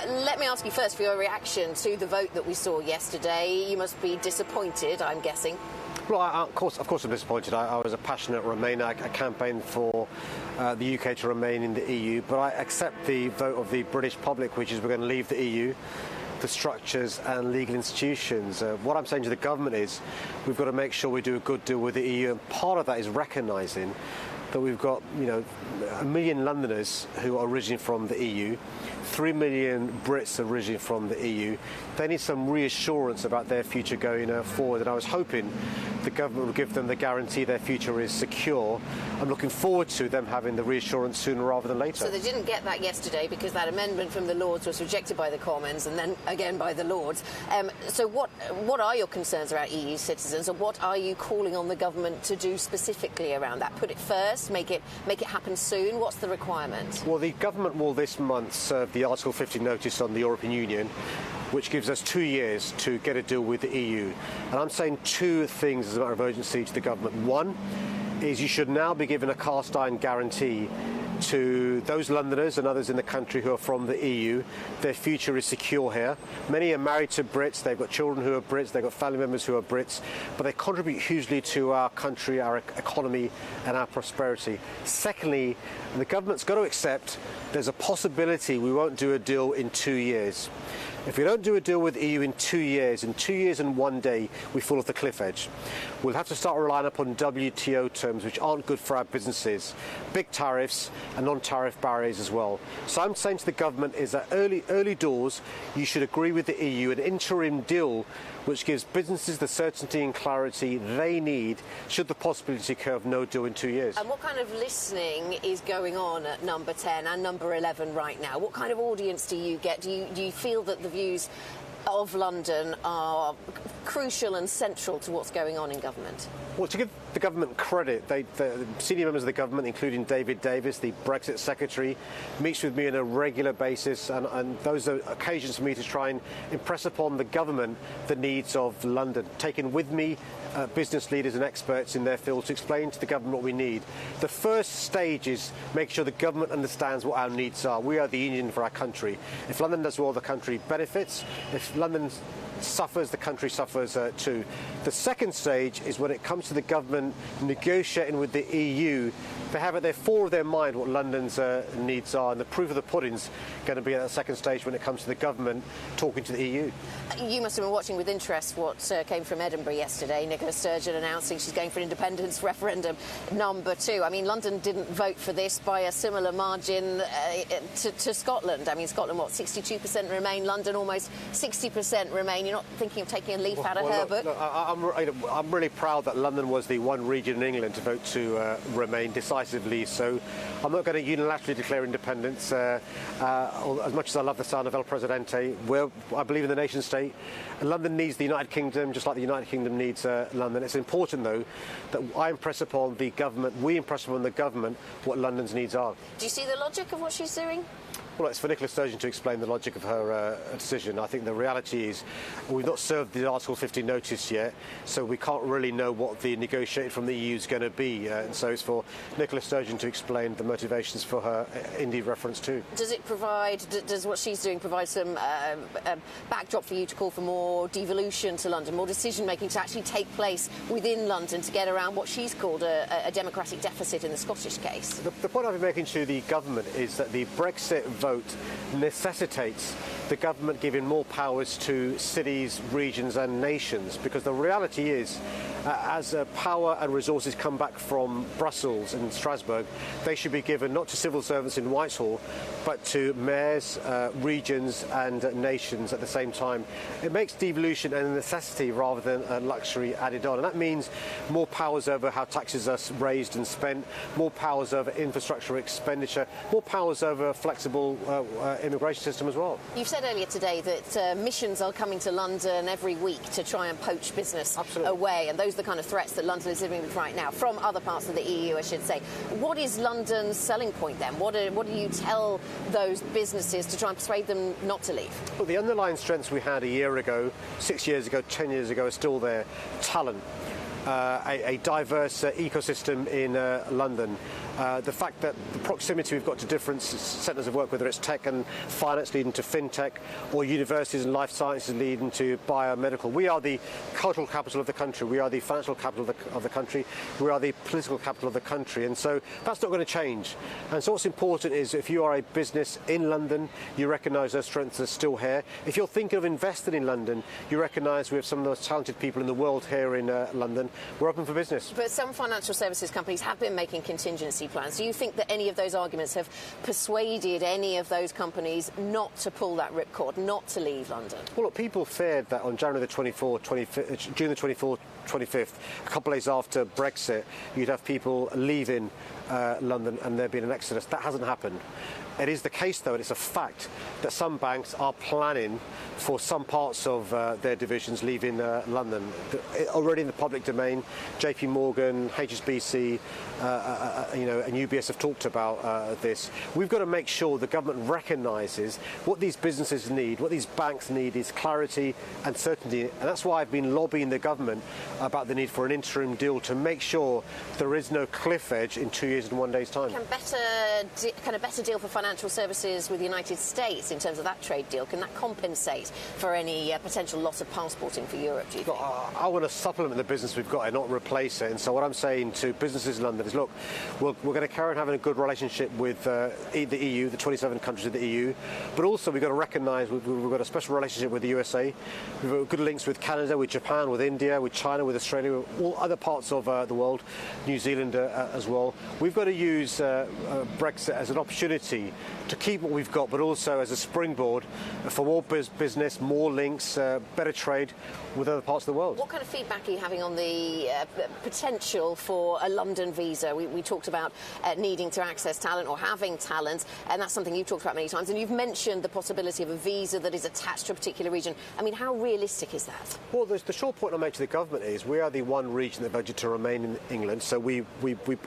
Let me ask you first for your reaction to the vote that we saw yesterday. You must be disappointed, I'm guessing. Well, of course I'm disappointed. I was a passionate Remainer. I campaigned for the UK to remain in the EU, but I accept the vote of the British public, which is we're going to leave the EU, the structures and legal institutions. What I'm saying to the government is we've got to make sure we do a good deal with the EU, and part of that is recognising that we've got, 1 million Londoners who are originally from the EU, 3 million Brits originally from the EU. They need some reassurance about their future going forward, and I was hoping the government would give them the guarantee their future is secure. I'm looking forward to them having the reassurance sooner rather than later. So they didn't get that yesterday because that amendment from the Lords was rejected by the Commons and then again by the Lords. So what are your concerns about EU citizens, and what are you calling on the government to do specifically around that? Put it first, make it happen soon. What's the requirement? Well, the government will this month serve the Article 50 notice on the European Union, which gives us 2 years to get a deal with the EU. And I'm saying two things as a matter of urgency to the government. One is you should now be given a cast iron guarantee to those Londoners and others in the country who are from the EU. Their future is secure here. Many are married to Brits, they've got children who are Brits, they've got family members who are Brits, but they contribute hugely to our country, our economy and our prosperity. Secondly, the government's got to accept there's a possibility we won't do a deal in 2 years. If we don't do a deal with the EU in 2 years and 1 day, we fall off the cliff edge. We'll have to start relying upon WTO terms, which aren't good for our businesses, big tariffs and non-tariff barriers as well. So I'm saying to the government is that early doors, you should agree with the EU an interim deal which gives businesses the certainty and clarity they need should the possibility occur of no deal in 2 years. And what kind of listening is going on at number 10 and number 11 right now? What kind of audience do you get? Do you feel that the views of London are crucial and central to what's going on in government? Well, to give the government credit, the senior members of the government, including David Davis, the Brexit Secretary, meets with me on a regular basis, and those are occasions for me to try and impress upon the government the needs of London, taking with me business leaders and experts in their field to explain to the government what we need. The first stage is make sure the government understands what our needs are. We are the engine for our country. If London does well, the country benefits. If London suffers, the country suffers too. The second stage is when it comes to the government negotiating with the EU. They have at their fore of their mind what London's needs are, and the proof of the pudding's going to be at that second stage when it comes to the government talking to the EU. You must have been watching with interest what came from Edinburgh yesterday. Nicola Sturgeon announcing she's going for independence referendum number 2. I mean, London didn't vote for this by a similar margin to Scotland. I mean, Scotland, 62% Remain, London almost 60% Remain. You're not thinking of taking a leaf out of her book? Look, I'm really proud that London was the one region in England to vote to Remain decisively, so I'm not going to unilaterally declare independence. As much as I love the sound of El Presidente, I believe in the nation state. London needs the United Kingdom just like the United Kingdom needs London. It's important, though, that I impress upon the government, we impress upon the government what London's needs are. Do you see the logic of what she's doing? Well, it's for Nicola Sturgeon to explain the logic of her decision. I think the reality is we've not served the Article 50 notice yet, so we can't really know what the negotiation from the EU is going to be. And so it's for Nicola Sturgeon to explain the motivations for her indeed reference too. Does what she's doing provide some backdrop for you to call for more devolution to London, more decision-making to actually take place within London to get around what she's called a democratic deficit in the Scottish case? The point I've been making to the government is that the Brexit vote necessitates the government giving more powers to cities, regions and nations, because the reality is as power and resources come back from Brussels and Strasbourg, they should be given not to civil servants in Whitehall but to mayors, regions and nations at the same time. It makes devolution a necessity rather than a luxury added on, and that means more powers over how taxes are raised and spent, more powers over infrastructure expenditure, more powers over a flexible immigration system as well. You've said earlier today that missions are coming to London every week to try and poach business away, and those are the kind of threats that London is living with right now, from other parts of the EU, I should say. What is London's selling point then? What do you tell those businesses to try and persuade them not to leave? Well, the underlying strengths we had a year ago, 6 years ago, 10 years ago are still there. Talent. A diverse ecosystem in London, The fact that the proximity we've got to different centres of work, whether it's tech and finance leading to fintech, or universities and life sciences leading to biomedical. We are the cultural capital of the country. We are the financial capital of the country. We are the political capital of the country. And so that's not going to change. And so what's important is if you are a business in London, you recognise those strengths are still here. If you're thinking of investing in London, you recognise we have some of the most talented people in the world here in London. We're open for business. But some financial services companies have been making contingency plans. Do you think that any of those arguments have persuaded any of those companies not to pull that ripcord, not to leave London? Well, look, people feared that on June the 24th, 25th, a couple of days after Brexit, you'd have people leaving London and there'd been an exodus. That hasn't happened. It is the case, though, and it's a fact that some banks are planning for some parts of their divisions leaving London. Already in the public domain, JP Morgan, HSBC, and UBS have talked about this. We've got to make sure the government recognises what these businesses need, what these banks need is clarity and certainty. And that's why I've been lobbying the government about the need for an interim deal to make sure there is no cliff edge in 2 years and 1 day's time. Can a better deal for financial services with the United States in terms of that trade deal, can that compensate for any potential loss of passporting for Europe, do you think? I want to supplement the business we've got and not replace it. And so what I'm saying to businesses in London is, look, we're going to carry on having a good relationship with the EU, the 27 countries of the EU, but also we've got to recognise we've got a special relationship with the USA. We've got good links with Canada, with Japan, with India, with China, with Australia, with all other parts of the world, New Zealand as well. We've got to use Brexit as an opportunity to keep what we've got, but also as a springboard for more business, more links, better trade with other parts of the world. What kind of feedback are you having on the potential for a London visa? We talked about needing to access talent or having talent, and that's something you've talked about many times, and you've mentioned the possibility of a visa that is attached to a particular region. I mean, how realistic is that? Well, the short point I make to the government is we are the one region that voted to remain in England, so we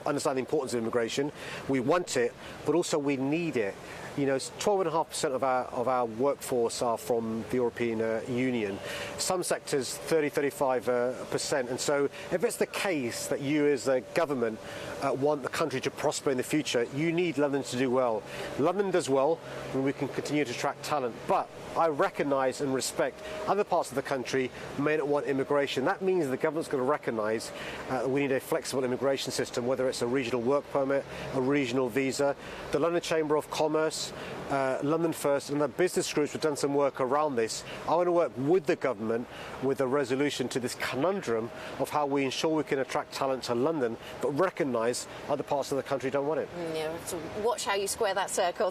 understand the importance of immigration. We want it, but also we need it. You know, 12.5% of our workforce are from the European Union. Some sectors, 35%. And so if it's the case that you as a government want the country to prosper in the future, you need London to do well. London does well when we can continue to attract talent. But I recognise and respect other parts of the country may not want immigration. That means the government's got to recognise that we need a flexible immigration system, whether it's a regional work permit, a regional visa. The London Chamber of Commerce, London First, and the business groups have done some work around this. I want to work with the government with a resolution to this conundrum of how we ensure we can attract talent to London, but recognise other parts of the country don't want it. Yeah, so watch how you square that circle.